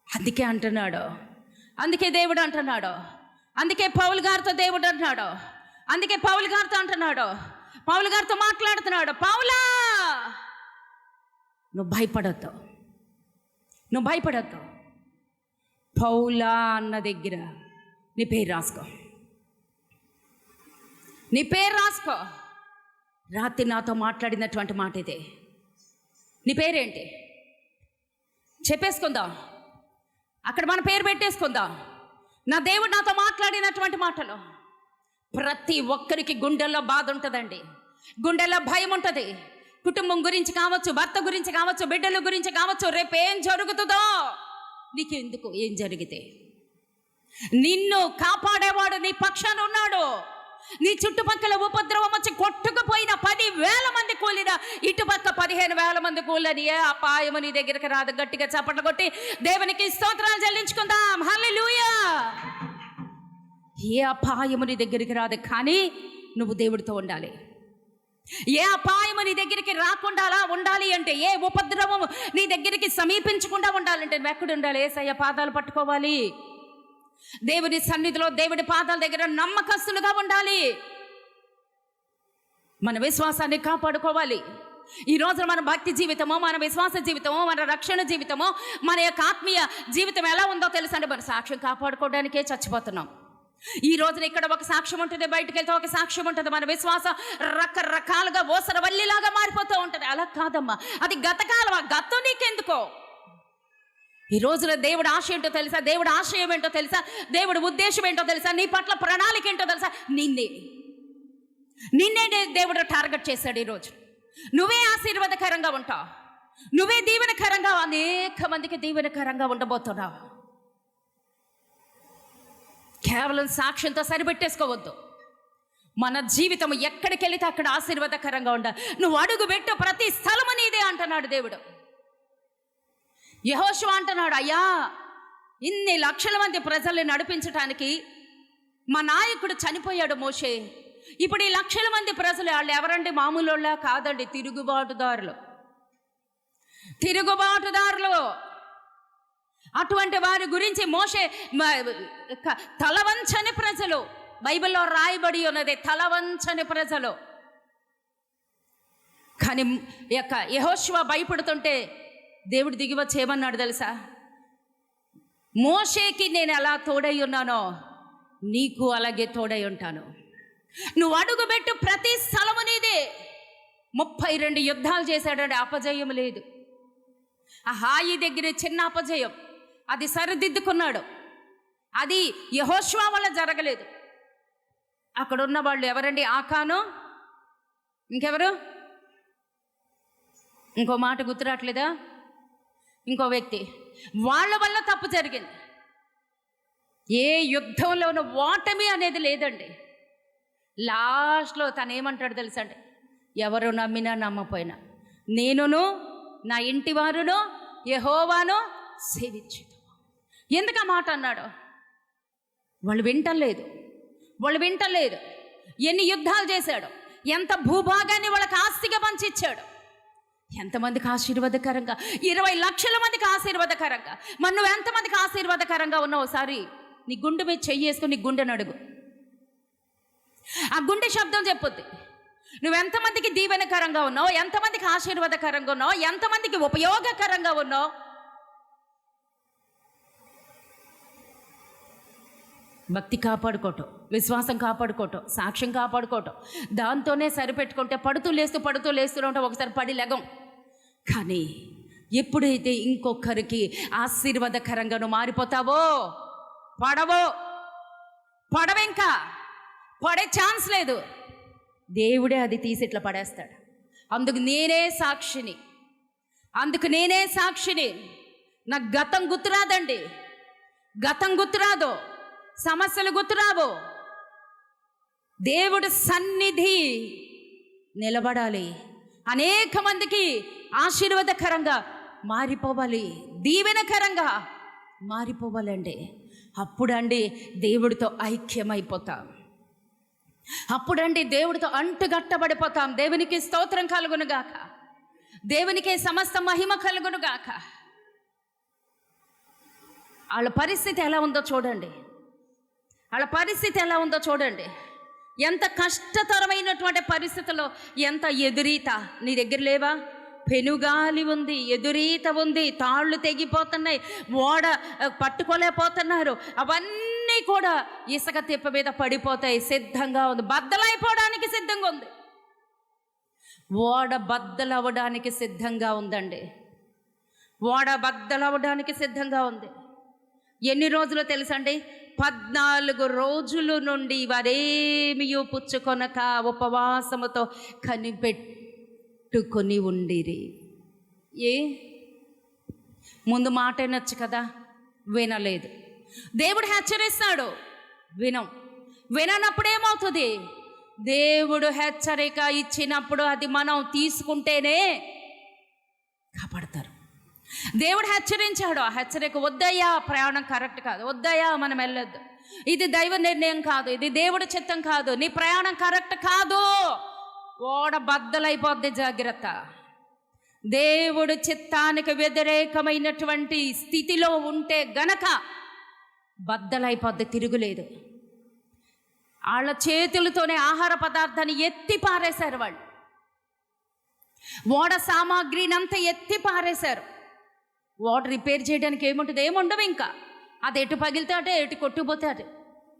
అందుకే అంటున్నాడు, అందుకే దేవుడు అంటున్నాడు, అందుకే పౌలు గారితో దేవుడు అంటున్నాడు, అందుకే పౌలు గారితో అంటున్నాడు, పౌలు గారితో మాట్లాడుతున్నాడు. పౌలా, నువ్వు భయపడొద్దు. పౌలా అన్న దగ్గర నీ పేరు రాసుకో. రాత్రి నాతో మాట్లాడినటువంటి మాట ఇదే. నీ పేరేంటి చెప్పేసుకుందాం, అక్కడ మన పేరు పెట్టేసుకుందాం. నా దేవుడు నాతో మాట్లాడినటువంటి మాటలు. ప్రతి ఒక్కరికి గుండెల్లో బాధ ఉంటుందండి, గుండెల్లో భయం ఉంటుంది. కుటుంబం గురించి కావచ్చు, భర్త గురించి కావచ్చు, బిడ్డల గురించి కావచ్చు. రేపేం జరుగుతుందో నీకెందుకు? ఏం జరిగితే నిన్ను కాపాడేవాడు నీ పక్షాన ఉన్నాడు. నీ చుట్టుపక్కల ఉపద్రవం వచ్చి కొట్టుకుపోయిన 10,000 మంది కూలిన, ఇటుపక్క 15,000 మంది కూలని ఏ అపాయము నీ దగ్గరికి రాదు. గట్టిగా చప్పట్లు కొట్టి దేవునికి స్తోత్రాలు చెల్లించుకుందాం. హల్లెలూయా. ఏ అపాయము నీ దగ్గరికి రాదు, కానీ నువ్వు దేవుడితో ఉండాలి. ఏ అపాయము నీ దగ్గరికి రాకుండా ఉండాలి అంటే, ఏ ఉపద్రవము నీ దగ్గరికి సమీపించకుండా ఉండాలంటే నువ్వు ఎక్కడ ఉండాలి? యేసయ్య పాదాలు పట్టుకోవాలి. దేవుని సన్నిధిలో, దేవుడి పాదాల దగ్గర నమ్మకస్తులుగా ఉండాలి. మన విశ్వాసాన్ని కాపాడుకోవాలి. ఈ రోజున మన భక్తి జీవితమో, మన విశ్వాస జీవితమో, మన రక్షణ జీవితమో, మన యొక్క ఆత్మీయ జీవితం ఎలా ఉందో తెలుసా అంటే, మన సాక్ష్యం కాపాడుకోవడానికే చచ్చిపోతున్నాం. ఈ రోజున ఇక్కడ ఒక సాక్ష్యం ఉంటుంది, బయటకు వెళ్తే ఒక సాక్ష్యం ఉంటుంది. మన విశ్వాసం రకరకాలుగా ఓసరవల్లిలాగా మారిపోతూ ఉంటుంది. అలా కాదమ్మా, అది గతకాలం. ఆ గతం నీకెందుకో? ఈ రోజున దేవుడు ఆశ ఏంటో తెలుసా? దేవుడు ఆశయం ఏంటో తెలుసా? దేవుడు ఉద్దేశం ఏంటో తెలుసా? నీ పట్ల ప్రణాళిక ఏంటో తెలుసా? నిన్నే దేవుడు టార్గెట్ చేశాడు. ఈరోజు నువ్వే ఆశీర్వాదకరంగా ఉంటావు, నువ్వే దీవెనకరంగా, అనేక మందికి దీవెనకరంగా ఉండబోతున్నావు. కేవలం సాక్ష్యంతో సరిపెట్టేసుకోవద్దు. మన జీవితం ఎక్కడికి వెళితే అక్కడ ఆశీర్వాదకరంగా ఉండాలి. నువ్వు అడుగు పెట్టు ప్రతి స్థలము నీదే అంటున్నాడు దేవుడు. యెహోషువ అంటున్నాడు, అయ్యా, ఇన్ని లక్షల మంది ప్రజల్ని నడిపించడానికి మా నాయకుడు చనిపోయాడు మోషే. ఇప్పుడు ఈ లక్షల మంది ప్రజలు వాళ్ళు ఎవరండి? మామూలు వాళ్ళ కాదండి, తిరుగుబాటుదారులు. అటువంటి వారి గురించి మోషే తలవంచని ప్రజలు, బైబిల్లో రాయబడి ఉన్నది తలవంచని ప్రజలు. కానీ యెహోషువ భయపడుతుంటే దేవుడు దిగి వచ్చి ఏమన్నాడు తెలుసా? మోషేకి నేను ఎలా తోడై ఉన్నానో నీకు అలాగే తోడై ఉంటాను. నువ్వు అడుగుపెట్టు ప్రతి స్థలము నీదే. 32 యుద్ధాలు చేశాడండి, అపజయం లేదు. ఆ హాయి దగ్గర చిన్న అపజయం, అది సరిదిద్దుకున్నాడు. అది యెహోషువ వల్ల జరగలేదు. అక్కడ ఉన్న వాళ్ళు ఎవరండి? ఆకాను, ఇంకెవరు? ఇంకో మాట గుర్తురాట్లేదా? ఇంకో వ్యక్తి. వాళ్ళ వల్ల తప్పు జరిగింది. ఏ యుద్ధంలోనూ ఓటమి అనేది లేదండి. లాస్ట్లో తను ఏమంటాడు తెలుసా అండి? ఎవరు నమ్మినా నమ్మపోయినా నేనును నా ఇంటి వారును యెహోవాను సేవించుదు. ఎందుకు ఆ మాట అన్నాడు? వాళ్ళు వింటలేదు. ఎన్ని యుద్ధాలు చేశాడు, ఎంత భూభాగాన్ని వాళ్ళకి ఆస్తిగా పంచిచ్చాడు. ఎంతమందికి ఆశీర్వాదకరంగా? 20 లక్షల మందికి ఆశీర్వాదకరంగా. మరి నువ్వు ఎంతమందికి ఆశీర్వాదకరంగా ఉన్నావు? ఒకసారి నీ గుండె మీద చెయ్యి వేసుకొని నీ గుండెని అడుగు. ఆ గుండె శబ్దం చెప్పుద్ది. నువ్వు ఎంతమందికి దీవెనకరంగా ఉన్నావు, ఎంతమందికి ఆశీర్వాదకరంగా ఉన్నావు, ఎంతమందికి ఉపయోగకరంగా ఉన్నావు. భక్తి కాపాడుకోవటం, విశ్వాసం కాపాడుకోవటం, సాక్ష్యం కాపాడుకోవటం, దాంతోనే సరిపెట్టుకుంటే పడుతూ లేస్తూ ఉంటాం. ఒకసారి పడి లెగం. కానీ ఎప్పుడైతే ఇంకొకరికి ఆశీర్వాదకరంగా నువ్వు మారిపోతావో, పడవింకా పడే ఛాన్స్ లేదు. దేవుడే అది తీసి ఇట్లా పడేస్తాడు. అందుకు నేనే సాక్షిని. నాకు గతం గుర్తురాదండి. గతం గుర్తురాదు, సమస్యలు గుర్తురావు. దేవుడు సన్నిధి నిలబడాలి. అనేక మందికి ఆశీర్వాదకరంగా మారిపోవాలి, దీవెనకరంగా మారిపోవాలండి. అప్పుడండి దేవుడితో ఐక్యమైపోతాం. అప్పుడండి దేవుడితో అంటుగట్టబడిపోతాం. దేవునికి స్తోత్రం కలుగునుగాక. దేవునికి సమస్త మహిమ కలుగునుగాక. వాళ్ళ పరిస్థితి ఎలా ఉందో చూడండి. ఎంత కష్టతరమైనటువంటి పరిస్థితుల్లో, ఎంత ఎదురీత. నీ దగ్గర లేవా? పెనుగాలి ఉంది, ఎదురీత ఉంది, తాళ్ళు తెగిపోతున్నాయి, ఓడ పట్టుకోలేకపోతున్నారు. అవన్నీ కూడా ఇసుక తిప్ప మీద పడిపోతాయి. సిద్ధంగా ఉంది, బద్దలైపోవడానికి సిద్ధంగా ఉంది. ఓడ బద్దలవ్వడానికి సిద్ధంగా ఉందండి. ఓడ బద్దలవ్వడానికి సిద్ధంగా ఉంది. ఎన్ని రోజులు తెలుసండి? 14 రోజుల నుండి వారేమీ పుచ్చుకొనక ఉపవాసముతో కనిపెట్టుకొని ఉండిరి. ముందు మాట వినొచ్చు కదా, వినలేదు. దేవుడు హెచ్చరిస్తాడు, విననప్పుడు ఏమవుతుంది? దేవుడు హెచ్చరిక ఇచ్చినప్పుడు అది మనం తీసుకుంటేనే కాపాడతారు. దేవుడు హెచ్చరించాడు, ఆ హెచ్చరిక వద్దయ్యా, ప్రయాణం కరెక్ట్ కాదు, వద్దయ్యా మనం వెళ్ళొద్దు, ఇది దైవ నిర్ణయం కాదు, ఇది దేవుడి చిత్తం కాదు, నీ ప్రయాణం కరెక్ట్ కాదు, ఓడ బద్దలైపోద్ది, జాగ్రత్త. దేవుడు చిత్తానికి వ్యతిరేకమైనటువంటి స్థితిలో ఉంటే గనక బద్దలైపోద్ది, తిరుగులేదు. వాళ్ళ చేతులతోనే ఆహార పదార్థాన్ని ఎత్తి పారేశారు. వాళ్ళు ఓడ సామాగ్రిని అంతా ఎత్తి పారేశారు. ఓడ రిపేర్ చేయడానికి ఏముండవు ఇంకా. అది ఎటు పగిలితే అటే, ఎటు కొట్టుకుపోతే అటు.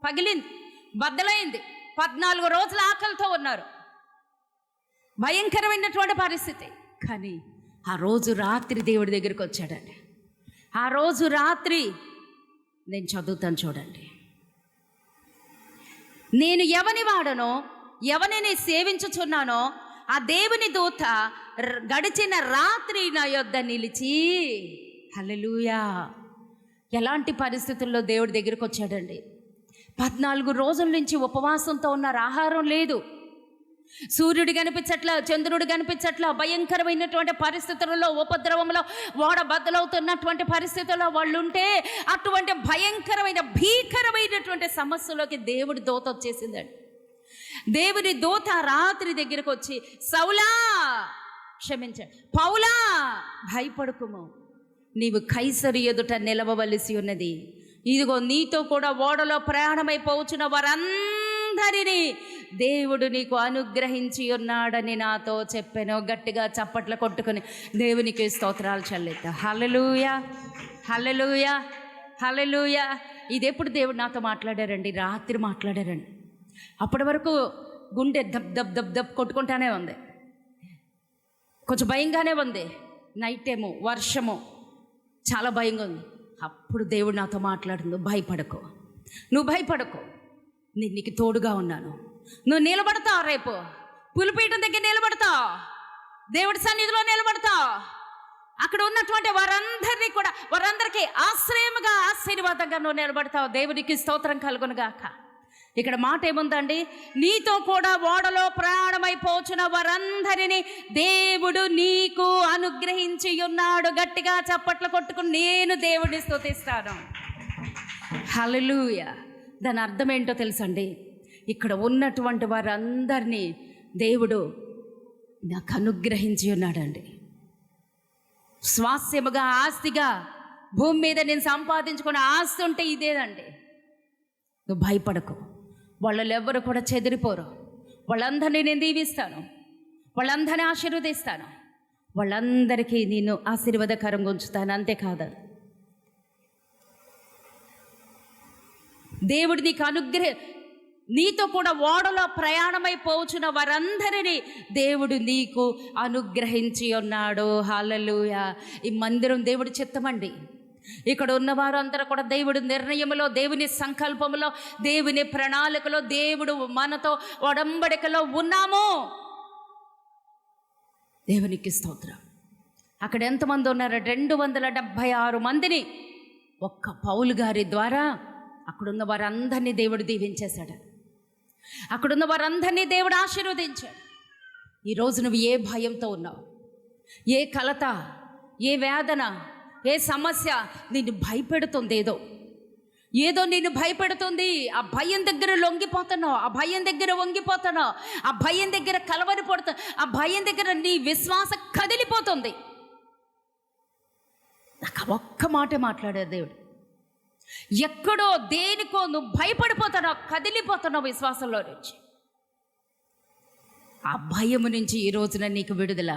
పగిలింది, బద్దలైంది. 14 రోజుల ఆకలితో ఉన్నారు. భయంకరమైనటువంటి పరిస్థితి. కానీ ఆ రోజు రాత్రి దేవుడి దగ్గరికి వచ్చాడండి. ఆ రోజు రాత్రి నేను చదువుతాను చూడండి. నేను ఎవని వాడనో, ఎవరిని సేవించుచున్నానో ఆ దేవుని దూత గడిచిన రాత్రి నా యొద్ద నిలిచి, హల్లెలూయా. ఎలాంటి పరిస్థితుల్లో దేవుడి దగ్గరికి వచ్చాడండి. 14 రోజుల నుంచి ఉపవాసంతో ఉన్నారు, ఆహారం లేదు, సూర్యుడు కనిపించట్లా, చంద్రుడు కనిపించట్లా, భయంకరమైనటువంటి పరిస్థితులలో, ఉపద్రవంలో, ఓడ బద్దలవుతున్నటువంటి పరిస్థితుల్లో వాళ్ళు ఉంటే, అటువంటి భీకరమైనటువంటి సమస్యలోకి దేవుడి దూత వచ్చేసిందండి. దేవుని దూత రాత్రి దగ్గరకు వచ్చి, సౌలా, క్షమించండి, పౌలా, భయపడుకుము, నీవు కైసరు ఎదుట నిలవవలసి ఉన్నది. ఇదిగో నీతో కూడా ఓడలో ప్రయాణమైపోవచ్చున్న వారందరినీ దేవుడు నీకు అనుగ్రహించి ఉన్నాడని నాతో చెప్పాను. గట్టిగా చప్పట్లు కొట్టుకుని దేవునికి స్తోత్రాలు చెల్లిద్దాం. హల్లెలూయా, హల్లెలూయా, హల్లెలూయా. ఇది ఎప్పుడు దేవుడు నాతో మాట్లాడారండి? రాత్రి మాట్లాడారండి. అప్పటి వరకు గుండె దబ్ దబ్ దబ్ దబ్ కొట్టుకుంటానే ఉంది, కొంచెం భయంగానే ఉంది. నైట్ టైము, వర్షము, చాలా భయంగా ఉంది. అప్పుడు దేవుడు నాతో మాట్లాడింది, నువ్వు భయపడకు, నేను నీకు తోడుగా ఉన్నాను. నువ్వు నిలబడతావు, రేపు పులిపీఠం దగ్గర నిలబడతావు, దేవుడి సన్నిధిలో నిలబడతావు. అక్కడ ఉన్నటువంటి వారందరికీ ఆశ్రయముగా, ఆశీర్వాదంగా నువ్వు నిలబడతావు. దేవునికి స్తోత్రం కలుగునుగాక. ఇక్కడ మాట ఏముందండి? నీతో కూడా ఓడలో ప్రయాణమైపోచున్న వారందరినీ దేవుడు నీకు అనుగ్రహించి ఉన్నాడు. గట్టిగా చప్పట్లు కొట్టుకుని నేను దేవుడిని స్తుతిస్తాను. హల్లెలూయా. దాని అర్థం ఏంటో తెలుసండి? ఇక్కడ ఉన్నటువంటి వారందరినీ దేవుడు నాకు అనుగ్రహించి ఉన్నాడండి. స్వాస్యముగా, ఆస్తిగా భూమి మీద నేను సంపాదించుకున్న ఆస్తి ఉంటే ఇదేనండి. నువ్వు భయపడకు, వాళ్ళు ఎవ్వరు కూడా చెదిరిపోరు. వాళ్ళందరినీ నేను దీవిస్తాను, వాళ్ళందరినీ ఆశీర్వదిస్తాను, వాళ్ళందరికీ నేను ఆశీర్వాదకరంగా ఉంచుతాను. అంతేకాదు, దేవుడు నీకు నీతో కూడా ఓడలో ప్రయాణమైపోవచ్చున్న వారందరినీ దేవుడు నీకు అనుగ్రహించి ఉన్నాడు. హల్లెలూయా. ఈ మందిరం దేవుడి చిత్తమండి. ఇక్కడ ఉన్నవారు అందరూ కూడా దేవుడి నిర్ణయంలో, దేవుని సంకల్పంలో, దేవుని ప్రణాళికలో, దేవుడు మనతో ఒడంబడికలో ఉన్నాము. దేవునికి స్తోత్రం. అక్కడ ఎంతమంది ఉన్నారు? 276 మందిని ఒక్క పౌలు గారి ద్వారా అక్కడున్న వారందరినీ దేవుడు దీవించేశాడు. అక్కడున్న వారందరినీ దేవుడు ఆశీర్వదించాడు. ఈరోజు నువ్వు ఏ భయంతో ఉన్నావు, ఏ కలత, ఏ వేదన, ఏ సమస్య నిన్ను భయపెడుతుంది, ఏదో నిన్ను భయపెడుతుంది. ఆ భయం దగ్గర లొంగిపోతున్నావు, ఆ భయం దగ్గర వంగిపోతున్నావు, ఆ భయం దగ్గర కలవరి పడుతున్నావు, ఆ భయం దగ్గర నీ విశ్వాసం కదిలిపోతుంది. నాకు ఒక్క మాటే మాట్లాడారు దేవుడు. ఎక్కడో దేనికో నువ్వు భయపడిపోతున్నావు, కదిలిపోతున్నావు విశ్వాసంలో నుంచి. ఆ భయము నుంచి ఈ రోజున నీకు విడుదల,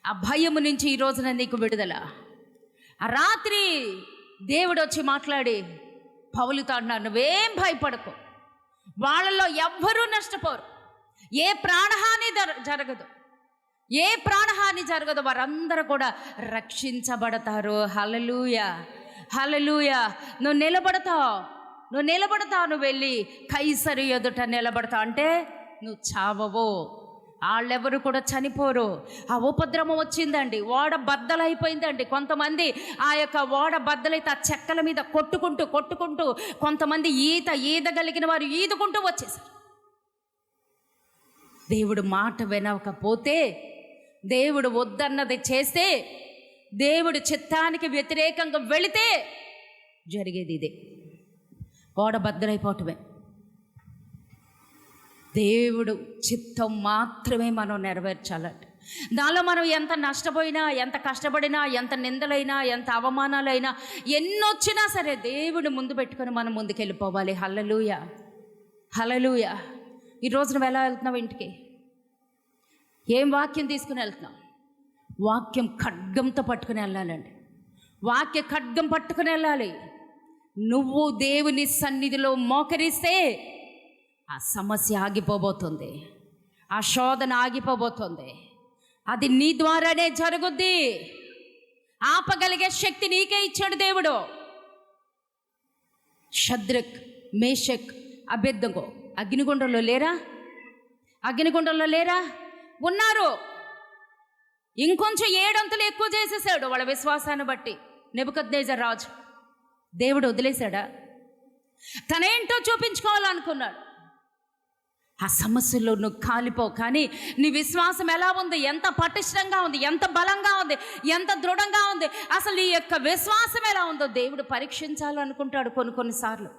ఆ భయము నుంచి ఈ రోజున నీకు విడుదల. ఆ రాత్రి దేవుడు వచ్చి మాట్లాడి పౌలుతో అన్నాడు, నువ్వేం భయపడకు, వాళ్ళలో ఎవ్వరూ నష్టపోరు, ఏ ప్రాణహాని జరగదు, ఏ ప్రాణహాని జరగదు, వారందరూ కూడా రక్షించబడతారు. హల్లెలూయా, హల్లెలూయా. నువ్వు నిలబడతావు, నువ్వు వెళ్ళి కైసరు ఎదుట నిలబడతావు. అంటే నువ్వు చావవు, వాళ్ళెవరు కూడా చనిపోరు. ఆ ఉపద్రవం వచ్చిందండి, ఓడ బద్దలైపోయిందండి. కొంతమంది ఆ యొక్క ఓడ బద్దలైతే ఆ చెక్కల మీద కొట్టుకుంటూ కొంతమంది ఈదగలిగిన వారు ఈదుకుంటూ వచ్చేసారు. దేవుడు మాట వినకపోతే, దేవుడు వద్దన్నది చేస్తే, దేవుడు చిత్తానికి వ్యతిరేకంగా వెళితే జరిగేది ఇదే, ఓడ బద్దలైపోవటమే. దేవుడు చిత్తం మాత్రమే మనం నెరవేర్చాలంట. దానిలో మనం ఎంత నష్టపోయినా, ఎంత కష్టపడినా, ఎంత నిందలైనా, ఎంత అవమానాలైనా, ఎన్నొచ్చినా సరే దేవుడు ముందు పెట్టుకొని మనం ముందుకెళ్ళిపోవాలి. హల్లెలూయా, హల్లెలూయా. ఈరోజు నువ్వు ఎలా వెళ్తున్నావు ఇంటికి? ఏం వాక్యం తీసుకుని వెళ్తున్నావు? వాక్యం ఖడ్గంతో పట్టుకుని వెళ్ళాలండి. వాక్య ఖడ్గం పట్టుకుని వెళ్ళాలి. నువ్వు దేవుని సన్నిధిలో మోకరిస్తే ఆ సమస్య ఆగిపోబోతుంది, ఆ శోధన ఆగిపోబోతుంది. అది నీ ద్వారానే జరుగుద్ది. ఆపగలిగే శక్తి నీకే ఇచ్చాడు దేవుడు. షద్రక్, మేషక్, అబేద్నెగో అగ్నిగుండంలో లేరా? ఉన్నారు. ఇంకొంచెం 7 అంతలు ఎక్కువ చేసేసాడు వాళ్ళ విశ్వాసాన్ని బట్టి నెబుకద్నెజర్ రాజు. దేవుడు వదిలేశాడా? తనేంటో చూపించుకోవాలనుకున్నాడు. ఆ సమస్యలో నువ్వు కాలిపోవు. కానీ నీ విశ్వాసం ఎలా ఉంది, ఎంత పటిష్టంగా ఉంది, ఎంత బలంగా ఉంది, ఎంత దృఢంగా ఉంది, అసలు నీ యొక్క విశ్వాసం ఎలా ఉందో దేవుడు పరీక్షించాలనుకుంటాడు కొన్నిసార్లు.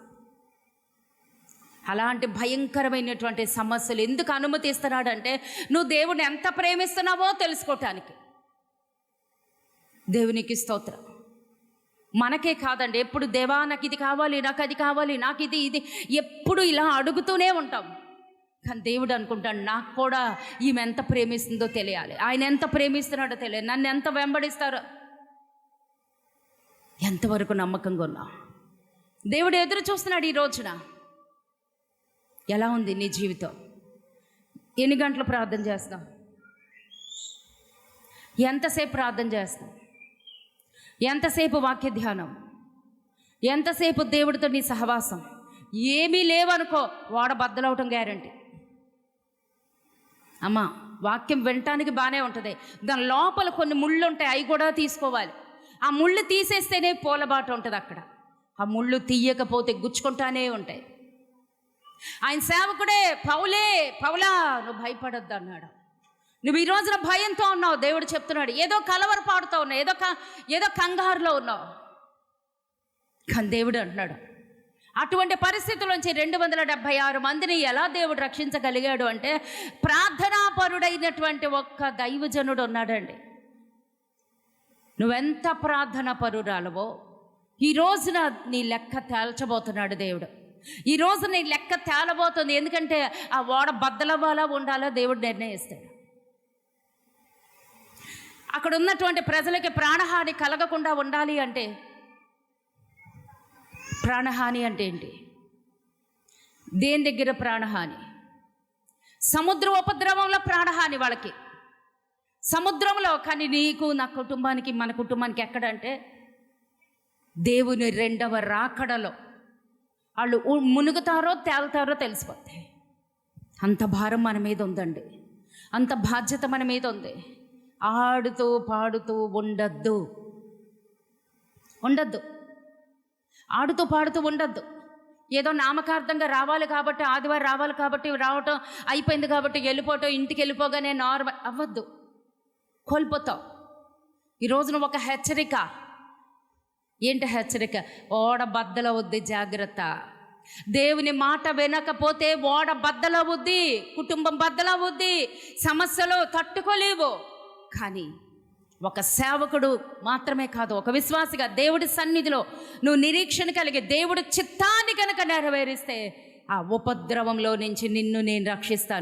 అలాంటి భయంకరమైనటువంటి సమస్యలు ఎందుకు అనుమతిస్తున్నాడంటే నువ్వు దేవుడిని ఎంత ప్రేమిస్తున్నావో తెలుసుకోవటానికి. దేవునికి స్తోత్రం. మనకే కాదండి, ఎప్పుడు దేవా నాకు ఇది కావాలి, నాకు అది కావాలి, నాకు ఇది ఎప్పుడు ఇలా అడుగుతూనే ఉంటాం. కానీ దేవుడు అనుకుంటాడు, నాకు కూడా ఈమె ఎంత ప్రేమిస్తుందో తెలియాలి, ఆయన ఎంత ప్రేమిస్తున్నాడో తెలియాలి, నన్ను ఎంత వెంబడిస్తారో. ఎంతవరకు నమ్మకంగా ఉన్నా దేవుడు ఎదురు చూస్తున్నాడు. ఈ రోజున ఎలా ఉంది నీ జీవితం? ఎన్ని గంటలు ప్రార్థన చేస్తాం? ఎంతసేపు ప్రార్థన చేస్తాం? ఎంతసేపు వాక్య ధ్యానం? ఎంతసేపు దేవుడితో నీ సహవాసం? ఏమీ లేవనుకో, వాడ బద్దలవటం గ్యారంటీ. అమ్మా, వాక్యం వినటానికి బాగానే ఉంటుంది, దాని లోపల కొన్ని ముళ్ళు ఉంటాయి, అవి కూడా తీసుకోవాలి. ఆ ముళ్ళు తీసేస్తేనే పూలబాట ఉంటుంది అక్కడ. ఆ ముళ్ళు తీయకపోతే గుచ్చుకుంటానే ఉంటాయి. ఆయన సేవకుడే పౌలా నువ్వు భయపడొద్దు అన్నాడు. నువ్వు ఈ రోజున భయంతో ఉన్నావు, దేవుడు చెప్తున్నాడు. ఏదో కలవరపాడుతూ ఉన్నావు, ఏదో కంగారులో ఉన్నావు. కానీ దేవుడు అంటున్నాడు, అటువంటి పరిస్థితుల్లోంచి 276 మందిని ఎలా దేవుడు రక్షించగలిగాడు అంటే, ప్రార్థనాపరుడైనటువంటి ఒక్క దైవజనుడు ఉన్నాడండి. నువ్వెంత ప్రార్థన పరురాలవో ఈ రోజున నీ లెక్క తేల్చబోతున్నాడు దేవుడు. ఈ రోజు నీ లెక్క తేలబోతుంది. ఎందుకంటే ఆ ఓడ బద్దలవ్వాలా ఉండాలో దేవుడు నిర్ణయిస్తాడు. అక్కడ ఉన్నటువంటి ప్రజలకి ప్రాణహాని కలగకుండా ఉండాలి అంటే, ప్రాణహాని అంటే ఏంటి? దేని దగ్గర ప్రాణహాని? సముద్ర ఉపద్రవంలో ప్రాణహాని వాళ్ళకి, సముద్రంలో. కానీ నీకు, నా కుటుంబానికి, మన కుటుంబానికి ఎక్కడంటే దేవుని రెండవ రాకడలో వాళ్ళు మునుగుతారో తేలుతారో తెలిసిపోతాయి. అంత భారం మన మీద ఉందండి, అంత బాధ్యత మన మీద ఉంది. ఆడుతూ పాడుతూ ఉండద్దు, ఆడుతూ పాడుతూ ఉండద్దు. ఏదో నామకార్థంగా రావాలి కాబట్టి, ఆదివారం రావాలి కాబట్టి రావటం అయిపోయింది కాబట్టి వెళ్ళిపోవటం, ఇంటికి వెళ్ళిపోగానే నార్మల్ అవ్వద్దు, కోల్పోతావు. ఈరోజు నువ్వు ఒక హెచ్చరిక. ఏంటి హెచ్చరిక? ఓడ బద్దలవుద్ది, జాగ్రత్త. దేవుని మాట వినకపోతే ఓడ బద్దలవుద్ది, కుటుంబం బద్దలవుద్ది, సమస్యలు తట్టుకోలేవు. కానీ ఒక సేవకుడు మాత్రమే కాదు, ఒక విశ్వాసిగా దేవుడి సన్నిధిలో నువ్వు నిరీక్షణ కలిగి దేవుడి చిత్తాన్ని కనుక నెరవేరిస్తే ఆ ఉపద్రవంలో నుంచి నిన్ను నేను రక్షిస్తాను.